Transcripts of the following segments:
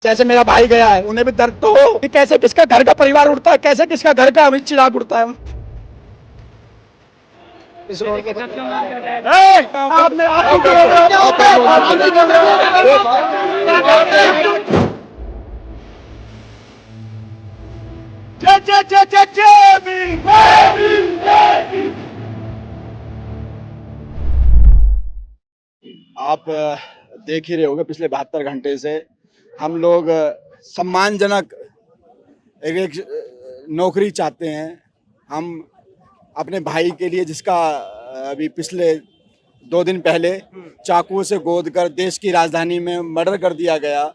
जैसे मेरा भाई गया है, उन्हें भी दर्द तो हो कि कैसे किसका घर का परिवार उड़ता है, कैसे किसका घर का अमित चिराग उड़ता है। इस रोड पे आपने आप देख ही रहे होंगे पिछले 72 घंटे से हम लोग सम्मानजनक एक नौकरी चाहते हैं। हम अपने भाई के लिए, जिसका अभी पिछले 2 दिन पहले चाकू से गोद कर देश की राजधानी में मर्डर कर दिया गया,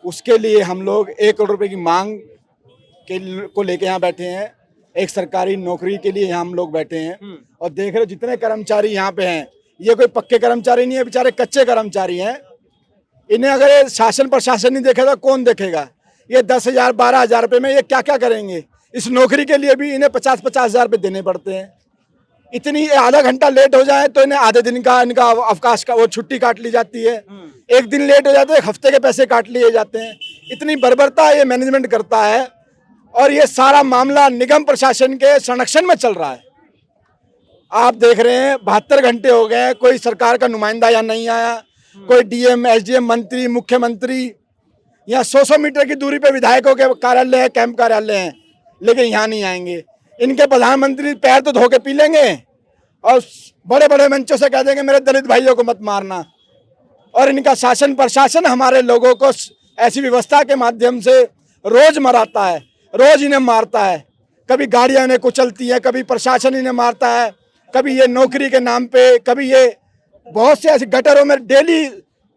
उसके लिए हम लोग 1 करोड़ रुपए की मांग को लेके यहाँ बैठे हैं। एक सरकारी नौकरी के लिए यहाँ हम लोग बैठे हैं और देख रहे हो जितने कर्मचारी यहाँ पे हैं, ये कोई पक्के कर्मचारी नहीं है, बेचारे कच्चे कर्मचारी हैं। इन्हें अगर ये शासन प्रशासन नहीं देखेगा कौन देखेगा? ये 10,000 12,000 रुपये में ये क्या क्या करेंगे? इस नौकरी के लिए भी इन्हें 50-50 हज़ार रुपये देने पड़ते हैं। इतनी आधा घंटा लेट हो जाए तो इन्हें आधे दिन का इनका अवकाश का वो छुट्टी काट ली जाती है। एक दिन लेट हो जाते हैं, 1 हफ्ते के पैसे काट लिए जाते हैं। इतनी बर्बरता ये मैनेजमेंट करता है और ये सारा मामला निगम प्रशासन के संरक्षण में चल रहा है। आप देख रहे हैं 72 घंटे हो गए, कोई सरकार का नुमाइंदा यहाँ नहीं आया, कोई डीएम एसडीएम मंत्री मुख्यमंत्री, यहाँ 100 मीटर की दूरी पे विधायकों के कार्यालय है, कैंप कार्यालय हैं, लेकिन यहाँ नहीं आएंगे। इनके प्रधानमंत्री पैर तो धो के पी लेंगे और बड़े बड़े मंचों से कह देंगे मेरे दलित भाइयों को मत मारना। और इनका शासन प्रशासन हमारे लोगों को ऐसी व्यवस्था के माध्यम से रोज मराता है, रोज इन्हें मारता है। कभी गाड़ियाँ इन्हें कुचलती हैं, कभी प्रशासन इन्हें मारता है, कभी ये नौकरी के नाम पे, कभी ये बहुत से ऐसे गटरों में डेली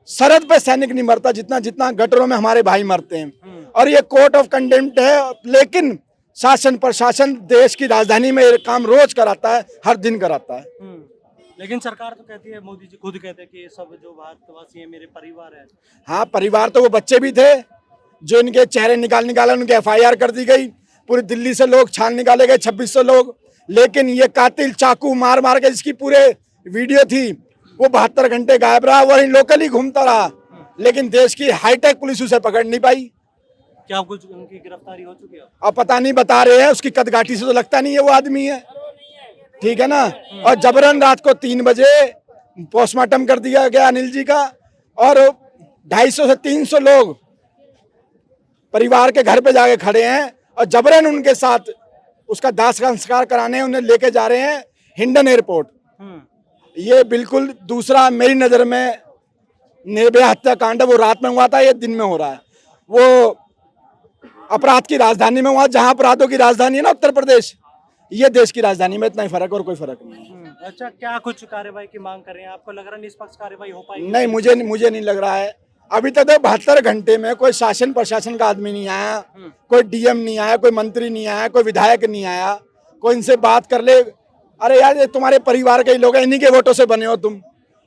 सरहद पे सैनिक नहीं मरता जितना जितना गटरों में हमारे भाई मरते हैं। और ये कोर्ट ऑफ कंडेम्प्ट है, लेकिन शासन प्रशासन देश की राजधानी में ये काम रोज कराता है, हर दिन कराता है। लेकिन सरकार तो कहती है, मोदी जी खुद कहते हैं कि सब जो भारतवासी हैं मेरे परिवार है। हाँ, परिवार तो वो बच्चे भी थे जो इनके चेहरे निकाला, उनके FIR कर दी गई। पूरी दिल्ली से लोग छान निकाले गए, 2600 लोग। लेकिन ये कातिल चाकू मार मार के जिसकी पूरे वीडियो थी वो 72 घंटे गायब रहा, वही लोकली घूमता रहा, लेकिन देश की हाईटेक पुलिस उसे पकड़ नहीं पाई। क्या कुछ उनकी गिरफ्तारी हो चुकी है? अब पता नहीं, बता रहे हैं उसकी कदगाठी से तो लगता नहीं है वो आदमी है, ठीक है ना। और जबरन रात को 3 बजे पोस्टमार्टम कर दिया गया अनिल जी का, और 250 से 300 लोग परिवार के घर पे जाके खड़े हैं और जबरन उनके साथ उसका दाह संस्कार कराने उन्हें लेके जा रहे हैं हिंडन एयरपोर्ट। ये बिल्कुल दूसरा, मेरी नज़र में निर्भया हत्याकांड वो रात में हुआ था, ये दिन में हो रहा है। वो अपराध की राजधानी में हुआ, जहां अपराधों की राजधानी है ना उत्तर प्रदेश, ये देश की राजधानी में इतना ही फर्क और कोई फर्क नहीं। अच्छा, क्या कुछ कार्रवाई की मांग कर रहे हैं? आपको लग रहा है निष्पक्ष कार्रवाई हो पाएगी? नहीं, मुझे नहीं लग रहा है। अभी तक 72 घंटे में कोई शासन प्रशासन का आदमी नहीं आया, कोई डीएम नहीं आया, कोई मंत्री नहीं आया, कोई विधायक नहीं आया, कोई इनसे बात कर ले। अरे यार, ये तुम्हारे परिवार के ही लोग हैं, इन्हीं के वोटों से बने हो तुम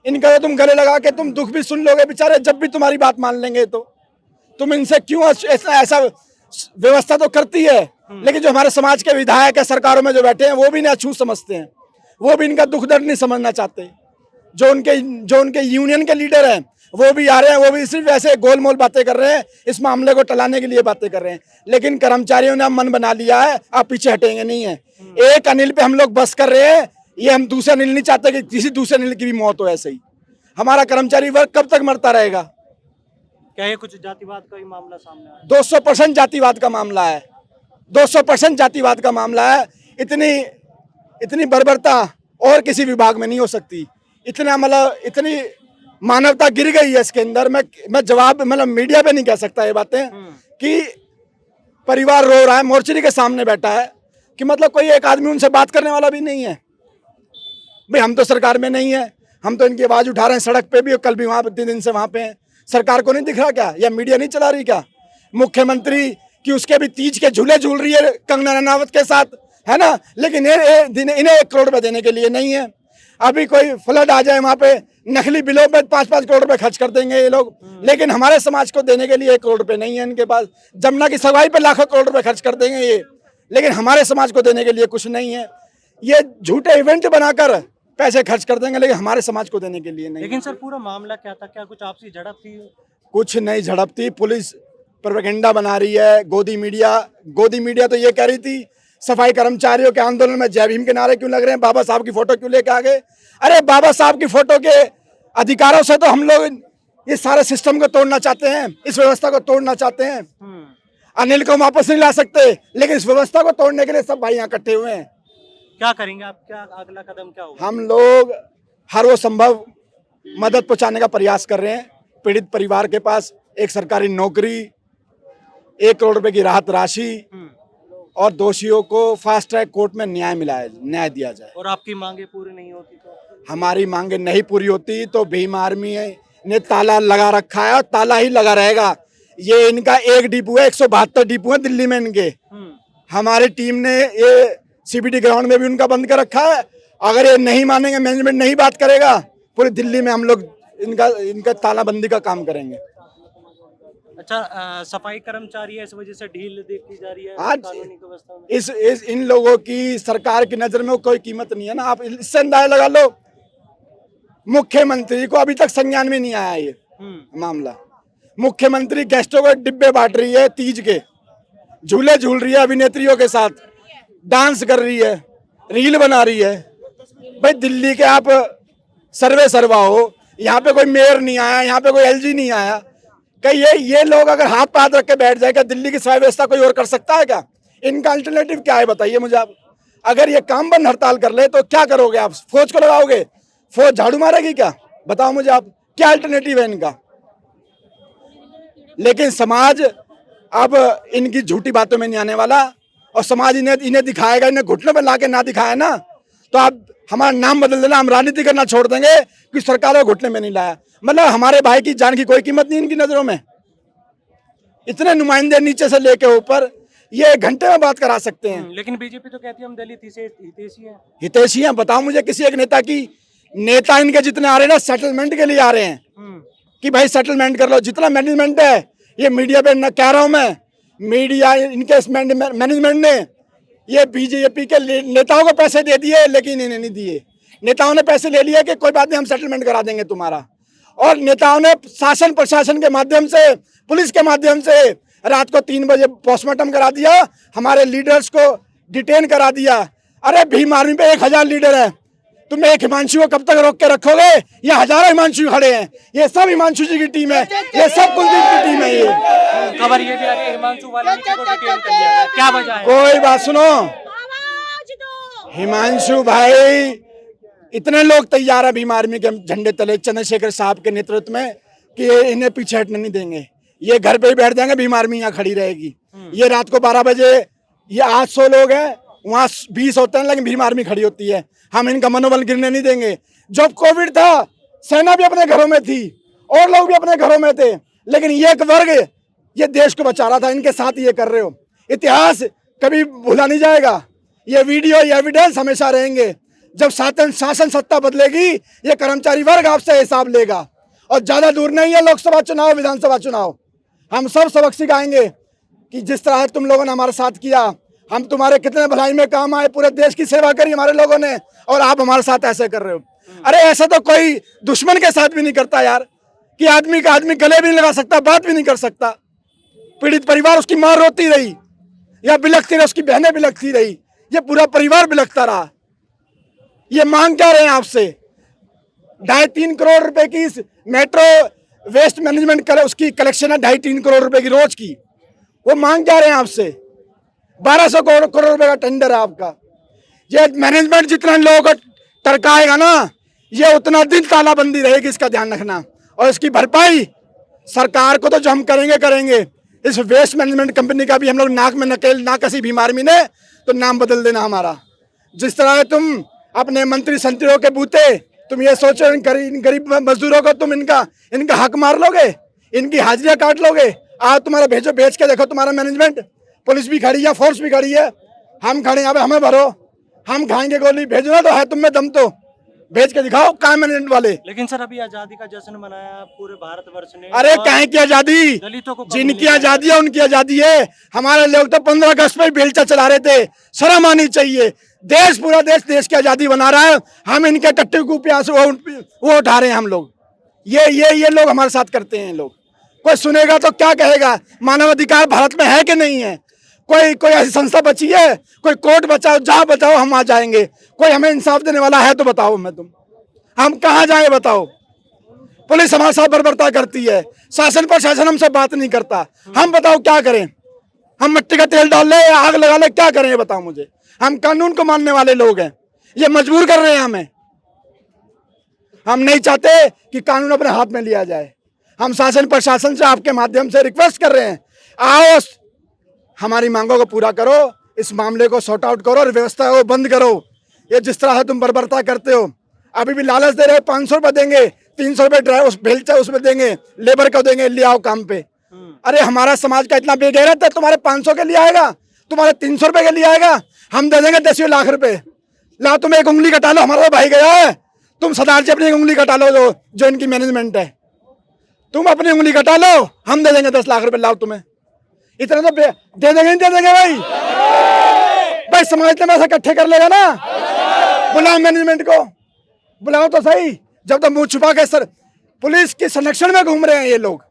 इनका तो तुम गले लगा के तुम दुख भी सुन लोगे बेचारे, जब भी तुम्हारी बात मान लेंगे तो तुम इनसे क्यों ऐसा व्यवस्था तो करती है। लेकिन जो हमारे समाज के विधायक है सरकारों में जो बैठे हैं वो भी इन्हें अछूत समझते हैं, वो भी इनका दुख दर्द नहीं समझना चाहते। जो उनके यूनियन के लीडर हैं वो भी आ रहे हैं, वो भी सिर्फ ऐसे गोलमोल बातें कर रहे हैं, इस मामले को टलाने के लिए बातें कर रहे हैं। लेकिन कर्मचारियों ने मन बना लिया है, आप पीछे हटेंगे नहीं है। एक अनिल पे हम लोग बस कर रहे हैं, ये हम दूसरे अनिल नहीं चाहते कि किसी दूसरे अनिल की भी मौत हो। ऐसे ही हमारा कर्मचारी वर्ग कब तक मरता रहेगा? क्या ये कुछ जातिवाद का ही मामला सामने आया? 200% जातिवाद का मामला है, 200% जातिवाद का मामला है। इतनी बर्बरता और किसी विभाग में नहीं हो सकती। इतना मतलब इतनी मानवता गिर गई है इसके अंदर। मैं जवाब मतलब मीडिया पे नहीं कह सकता ये बातें कि परिवार रो रहा है, मोर्चरी के सामने बैठा है, कि मतलब कोई एक आदमी उनसे बात करने वाला भी नहीं है। भाई हम तो सरकार में नहीं है, हम तो इनकी आवाज उठा रहे हैं सड़क पे भी, कल भी वहाँ 3 दिन से वहाँ पे हैं। सरकार को नहीं दिख रहा क्या? या मीडिया नहीं चला रही क्या? मुख्यमंत्री की उसके भी तीज के झूले झूल रही है कंगना रनावत के साथ, है ना, लेकिन इन्हें 1 करोड़ रुपए देने के लिए नहीं है। अभी कोई फ्लड आ जाए वहाँ पे, नकली बिलों पे 5-5 करोड़ रुपए खर्च कर देंगे ये लोग, लेकिन हमारे समाज को देने के लिए 1 करोड़ रुपए नहीं है इनके पास। जमुना की सफाई पे लाखों करोड़ रुपए खर्च कर देंगे ये, लेकिन हमारे समाज को देने के लिए कुछ नहीं है। ये झूठे इवेंट बनाकर पैसे खर्च कर देंगे, लेकिन हमारे समाज को देने के लिए नहीं। लेकिन सर पूरा मामला क्या था? क्या कुछ आपसी झड़प थी? कुछ नहीं झड़पती, पुलिस प्रोपेगेंडा बना रही है। गोदी मीडिया तो ये कह रही थी सफाई कर्मचारियों के आंदोलन में जय भीम के नारे क्यों लग रहे हैं, बाबा साहब की फोटो क्यों लेके आ गए। अरे बाबा साहब की फोटो के अधिकारों से तो हम लोग इस सारे सिस्टम को तोड़ना चाहते हैं, इस व्यवस्था को तोड़ना चाहते हैं। अनिल को वापस नहीं ला सकते, लेकिन इस व्यवस्था को तोड़ने के लिए सब भाई यहाँ इकट्ठे हुए हैं। क्या करेंगे आप, क्या अगला कदम क्या होगा? हम लोग हर वो संभव मदद पहुंचाने का प्रयास कर रहे हैं। पीड़ित परिवार के पास एक सरकारी नौकरी, 1 करोड़ रुपए की राहत राशि और दोषियों को फास्ट ट्रैक कोर्ट में न्याय दिया जाए। और आपकी मांगे पूरी नहीं होती तो? हमारी मांगे नहीं पूरी होती तो भीम आर्मी ने ताला लगा रखा है और ताला ही लगा रहेगा। ये इनका एक डिपो है, 172 डिपो है दिल्ली में इनके। हमारी टीम ने ये CBD ग्राउंड में भी उनका बंद कर रखा है। अगर ये नहीं मानेंगे, मैनेजमेंट नहीं बात करेगा, पूरी दिल्ली में हम लोग इनका तालाबंदी का काम करेंगे। अच्छा, सफाई कर्मचारी है, इस वजह से ढील देखी जा रही है आज कानूनी व्यवस्था में। इस इन लोगों की सरकार की नजर में कोई कीमत नहीं है ना। आप इससे अंदाजा लगा लो, मुख्यमंत्री को अभी तक संज्ञान में नहीं आया ये मामला। मुख्यमंत्री गेस्टों को डिब्बे बांट रही है, तीज के झूले झूल रही है, अभिनेत्रियों के साथ डांस कर रही है, रील बना रही है। भाई दिल्ली के आप सर्वा हो, यहाँ पे कोई मेयर नहीं आया, यहाँ पे कोई LG नहीं आया। कहीं ये लोग अगर हाथ पे हाथ रख के बैठ जाए, क्या दिल्ली की सफाई व्यवस्था कोई और कर सकता है क्या? इनका अल्टरनेटिव क्या है बताइए मुझे आप। अगर ये काम बंद हड़ताल कर ले तो क्या करोगे आप? फौज को लगाओगे? फौज झाड़ू मारेगी क्या? बताओ मुझे आप, क्या अल्टरनेटिव है इनका? लेकिन समाज अब इनकी झूठी बातों में नहीं आने वाला, और समाज इन्हें दिखाएगा। इन्हें घुटनों पर ला के ना दिखाया ना तो आप हमारा नाम बदल देना, हम राजनीति करना छोड़ देंगे कि सरकार को घुटने में नहीं लाया। मतलब हमारे भाई की जान की कोई कीमत नहीं इनकी नजरों में। इतने नुमाइंदे नीचे से लेके ऊपर, ये घंटे में बात करा सकते हैं। लेकिन बीजेपी तो कहती है हम दलित हितैषी हैं। बताओ मुझे किसी एक नेता इनके जितने आ रहे हैं ना, सेटलमेंट के लिए आ रहे हैं कि भाई सेटलमेंट कर लो। जितना मैनेजमेंट है, ये मीडिया पे न कह रहा हूं मैं, मीडिया इनके मैनेजमेंट ने ये बीजेपी के नेताओं को पैसे दे दिए, लेकिन इन्हें नहीं दिए। नेताओं ने पैसे ले लिए कि कोई बात नहीं, हम सेटलमेंट करा देंगे तुम्हारा। और नेताओं ने शासन प्रशासन के माध्यम से, पुलिस के माध्यम से रात को 3 बजे पोस्टमार्टम करा दिया, हमारे लीडर्स को डिटेन करा दिया। अरे भीम आर्मी पे 1000 लीडर है, तुम एक हिमांशु को कब तक रोक के रखोगे? ये हजारों हिमांशु खड़े हैं, ये सब हिमांशु जी की टीम है, ये सब कुलदीप की टीम है। ये खबर ये भी आ रही है हिमांशु वाल्मीकि को डिटेन कर लिया गया, क्या वजह है? कोई बात सुनो, हिमांशु भाई, इतने लोग तैयार है भीम आर्मी के झंडे तले चंद्रशेखर साहब के नेतृत्व में कि इन्हें पीछे हटने नहीं देंगे। ये घर पे ही बैठ जाएंगे, भीम आर्मी यहाँ खड़ी रहेगी। ये रात को 12 बजे, ये 800 लोग हैं, वहाँ 20 होते हैं, लेकिन भीम आर्मी खड़ी होती है। हम इनका मनोबल गिरने नहीं देंगे। जब कोविड था, सेना भी अपने घरों में थी और लोग भी अपने घरों में थे, लेकिन ये एक वर्ग ये देश को बचा रहा था। इनके साथ ये कर रहे हो। इतिहास कभी भूला नहीं जाएगा। ये वीडियो, ये एविडेंस हमेशा रहेंगे। जब शासन सत्ता बदलेगी, ये कर्मचारी वर्ग आपसे हिसाब लेगा। और ज्यादा दूर नहीं है लोकसभा चुनाव, विधानसभा चुनाव। हम सब सबक सिखाएंगे कि जिस तरह तुम लोगों ने हमारे साथ किया, हम तुम्हारे कितने भलाई में काम आए, पूरे देश की सेवा करी हमारे लोगों ने, और आप हमारे साथ ऐसे कर रहे हो। अरे ऐसा तो कोई दुश्मन के साथ भी नहीं करता यार, कि आदमी का आदमी गले भी नहीं लगा सकता, बात भी नहीं कर सकता। पीड़ित परिवार, उसकी मां रोती रही या बिलखती रही, उसकी बहनें बिलखती रही, ये पूरा परिवार बिलखता रहा। ये मांग क्या रहे हैं आपसे? 2.5-3 करोड़ रुपए की मेट्रो वेस्ट मैनेजमेंट करे, उसकी कलेक्शन है 2.5-3 करोड़ रुपए की रोज की। वो मांग क्या रहे हैं आपसे? 1200 करोड़ रुपए का टेंडर है आपका। ये मैनेजमेंट जितना लोगों को टरकाएगा ना, ये उतना दिन तालाबंदी रहेगी, इसका ध्यान रखना। और इसकी भरपाई सरकार को तो जो हम करेंगे। इस वेस्ट मैनेजमेंट कंपनी का भी हम लोग नाक में नकेल ना कसी भीम आर्मी ने, तो नाम बदल देना हमारा। जिस तरह तुम अपने मंत्री संतरियों के बूते, तुम ये सोचो गरीब मजदूरों को तुम इनका हक मार लोगे, इनकी हाजिरियां काट लोगे। आज तुम्हारा भेज के देखो, तुम्हारा मैनेजमेंट, पुलिस भी खड़ी है, फोर्स भी खड़ी है, हम खड़े हैं। हमें भरो, हम खाएंगे गोली। भेजना तो है तुम में दम, तो भेज के दिखाओ काम मैनेजमेंट वाले। लेकिन सर अभी आजादी का जश्न मनाया पूरे भारतवर्ष ने। अरे कहीं की आजादी? दलितों को जिनकी आजादी है उनकी आजादी है। हमारे लोग तो 15 अगस्त में बेलचा चला रहे थे। शर्म आनी चाहिए। देश, पूरा देश की आजादी बना रहा है, हम इनके टट्टे को प्यास वो उठा रहे हैं हम लोग। ये लोग हमारे साथ करते हैं लोग। कोई सुनेगा तो क्या कहेगा? मानवाधिकार भारत में है कि नहीं है? कोई कोई ऐसी संस्था बची है? कोई कोर्ट बचाओ, जहां बताओ हम आ जाएंगे। कोई हमें इंसाफ देने वाला है तो बताओ। हम कहाँ जाए बताओ? पुलिस हमारे साथ बर्बरता करती है, शासन प्रशासन हमसे बात नहीं करता। हम बताओ क्या करें? हम मिट्टी का तेल डाल ले या आग लगा ले, क्या करें ये बताओ मुझे? हम कानून को मानने वाले लोग हैं, ये मजबूर कर रहे हैं हमें। हम नहीं चाहते कि कानून अपने हाथ में लिया जाए। हम शासन प्रशासन से आपके माध्यम से रिक्वेस्ट कर रहे हैं, आओ हमारी मांगों को पूरा करो, इस मामले को सॉर्ट आउट करो और व्यवस्था को बंद करो। ये जिस तरह से तुम बर्बरता करते हो, अभी भी लालच दे रहे हो, 500 रुपये देंगे, 300 रुपये ड्राइवर भेजता है उसमें देंगे, लेबर को देंगे, ले आओ काम पे। अरे हमारा समाज का इतना बेगैरत है, तुम्हारे 500 के लिए आएगा, तुम्हारे 300 रुपये के लिए आएगा, हम दे देंगे 10 लाख रुपए। ला तुम एक उंगली कटा लो, हमारा भाई गया है, तुम सरदार जी अपनी उंगली कटा लो, जो इनकी मैनेजमेंट है, तुम अपनी उंगली कटा लो, हम दे देंगे 10 लाख रुपए। लाओ तुम्हें इतना तो दे देंगे, नहीं दे देंगे भाई? भाई समाज में ऐसा इकट्ठे कर लेगा ना, बुलाओ मैनेजमेंट को, बुलाओ तो सही। जब तक मुंह छुपा के सर पुलिस के संरक्षण में घूम रहे हैं ये लोग।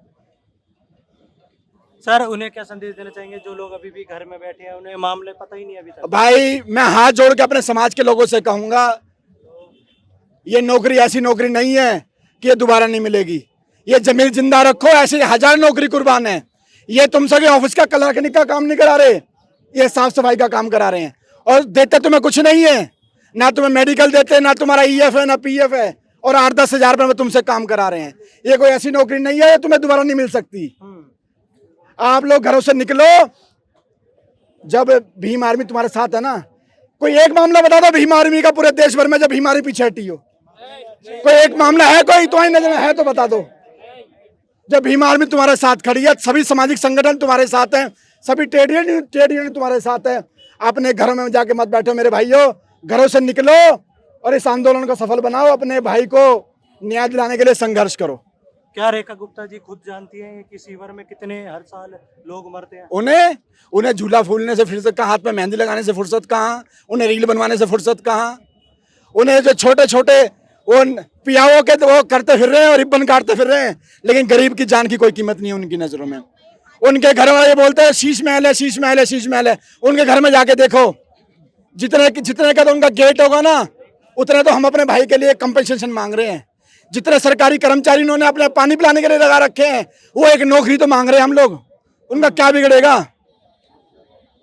सर उन्हें क्या संदेश देना चाहेंगे जो लोग अभी भी घर में बैठे हैं, उन्हें मामले पता ही नहीं अभी तक? भाई मैं हाथ जोड़ के अपने समाज के लोगों से कहूंगा, ये नौकरी ऐसी नौकरी नहीं है कि ये दोबारा नहीं मिलेगी। ये जमीन जिंदा रखो, ऐसे 1000 नौकरी कुर्बान है। ये तुम सभी ऑफिस का क्लर्क का काम नहीं करा रहे, ये साफ सफाई का काम करा रहे हैं, और देते तुम्हें कुछ नहीं है, ना तुम्हें मेडिकल देते, ना तुम्हारा ईएफ है, ना पीएफ है, और 8-10 हजार रुपये में तुमसे काम करा रहे हैं। ये कोई ऐसी नौकरी नहीं है, तुम्हें दोबारा नहीं मिल सकती। आप लोग घरों से निकलो, जब भीम आर्मी तुम्हारे साथ है ना। कोई एक मामला बता दो भीम आर्मी का पूरे देश भर में, जब भीम आर्मी पीछे हटी हो। कोई एक मामला है, कोई तुम्हारी नजर में है तो बता दो। जब भीम आर्मी तुम्हारे साथ खड़ी है, सभी सामाजिक संगठन तुम्हारे साथ हैं, सभी ट्रेड यूनियन तुम्हारे साथ है। अपने घरों में जाके मत बैठो मेरे भाइयों, घरों से निकलो और इस आंदोलन को सफल बनाओ। अपने भाई को न्याय दिलाने के लिए संघर्ष करो। क्या रेखा गुप्ता जी खुद जानती हैं कि सीवर में कितने हर साल लोग मरते हैं? उन्हें झूला फूलने से फुर्सत कहाँ, हाथ में मेहंदी लगाने से फुर्सत कहाँ, उन्हें रील बनवाने से फुर्सत कहाँ? उन्हें जो छोटे छोटे वो पियाओं के वो करते फिर रहे हैं और रिबन काटते फिर रहे हैं, लेकिन गरीब की जान की कोई कीमत नहीं है उनकी नजरों में। उनके घर वाले बोलते हैं शीश महल है, शीश महल है, शीश महल है। उनके घर में जाके देखो, जितने का तो उनका गेट होगा ना, उतने तो हम अपने भाई के लिए कंपनसेशन मांग रहे हैं। जितने सरकारी कर्मचारी उन्होंने अपने पानी पिलाने के लिए लगा रखे हैं, वो एक नौकरी तो मांग रहे हैं हम लोग। उनका क्या बिगड़ेगा?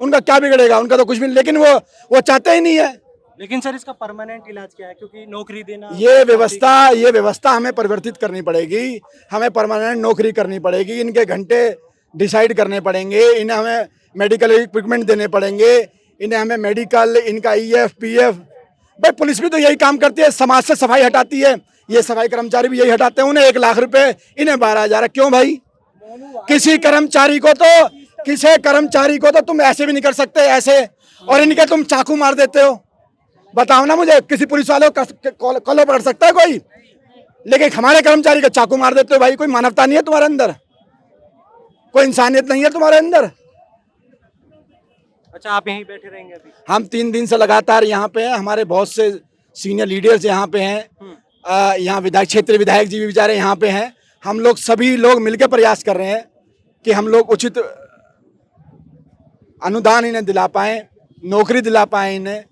उनका तो कुछ भी नहीं, लेकिन वो चाहते ही नहीं है। लेकिन सर इसका परमानेंट इलाज क्या है? क्योंकि नौकरी देना, ये व्यवस्था हमें परिवर्तित करनी पड़ेगी। हमें परमानेंट नौकरी करनी पड़ेगी, इनके घंटे डिसाइड करने पड़ेंगे, इन्हें हमें मेडिकल इक्विपमेंट देने पड़ेंगे, इन्हें हमें मेडिकल, इनका ईएफ पीएफ। भाई पुलिस भी तो यही काम करती है, समाज से सफाई हटाती है, ये सफाई कर्मचारी भी यही हटाते हैं। उन्हें 1 लाख रुपए, इन्हें 12,000। क्यों भाई? किसी कर्मचारी को तो तुम ऐसे भी नहीं कर सकते ऐसे, और इनके तुम चाकू मार देते हो। बताओ ना मुझे, किसी पुलिस वाले को कॉलो पकड़ सकता है कोई? लेकिन हमारे कर्मचारी को चाकू मार देते हो। भाई कोई मानवता नहीं है तुम्हारे अंदर, कोई इंसानियत नहीं है तुम्हारे अंदर। अच्छा आप यहीं बैठे रहेंगे अभी? हम 3 दिन से लगातार यहाँ पे हैं, हमारे बहुत से सीनियर लीडर्स यहाँ पे हैं, यहाँ विधायक, क्षेत्रीय विधायक जी भी बेचारे यहाँ पे हैं। हम लोग सभी लोग मिलकर प्रयास कर रहे हैं कि हम लोग उचित अनुदान इन्हें दिला पाएं, नौकरी दिला पाएं इन्हें।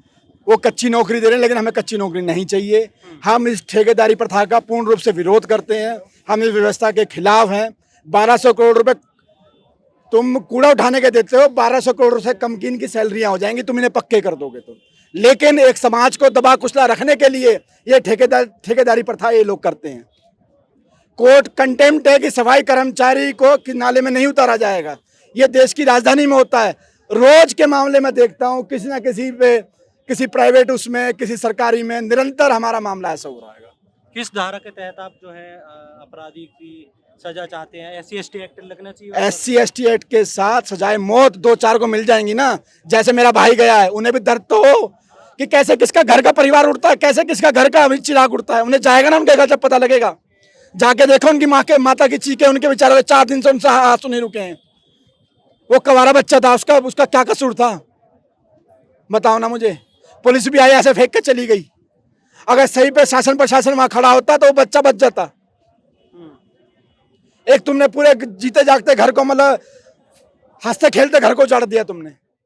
वो कच्ची नौकरी दे रहे हैं, लेकिन हमें कच्ची नौकरी नहीं चाहिए। हम इस ठेकेदारी प्रथा का पूर्ण रूप से विरोध करते हैं, हम इस व्यवस्था के खिलाफ हैं। 1200 करोड़ रुपए तुम कूड़ा उठाने के देते हो, 1200 करोड़ से कम की इनकी सैलरियां हो जाएंगी, तुम इन्हें पक्के कर दोगे तो। लेकिन एक समाज को दबा कुचला रखने के लिए ये ठेकेदारी प्रथा ये लोग करते हैं। कोर्ट कंटेम्प्ट है कि सफाई कर्मचारी को नाले में नहीं उतारा जाएगा। ये देश की राजधानी में होता है। रोज के मामले में देखता हूँ किसी ना किसी पे, किसी प्राइवेट उसमें, किसी सरकारी में, निरंतर हमारा मामला ऐसा हो रहा है। किस धारा के तहत आप जो है अपराधी की सजा चाहते हैं? SC/ST एक्ट लगना चाहिए? SC/ST एक्ट के साथ सजाए मौत 2-4 को मिल जाएंगी ना। जैसे मेरा भाई गया है, उन्हें भी दर्द तो हो कि कैसे किसका घर का परिवार उठता है, कैसे किसका घर का अभी चिराग उठता है। उन्हें जाएगा ना उनके घर, जब पता लगेगा। जाके देखो उनकी माता की चीखें, उनके बेचारे 4 दिन से उनसे आंसू नहीं रुके हैं। वो कवारा बच्चा था, उसका क्या कसूर था? बताओ ना मुझे। पुलिस भी आई, ऐसे फेंक के चली गई। अगर सही पे शासन प्रशासन वहां खड़ा होता तो वो बच्चा बच जाता। एक तुमने पूरे जीते जागते घर को मतलब हंसते खेलते घर को उजाड़ दिया तुमने।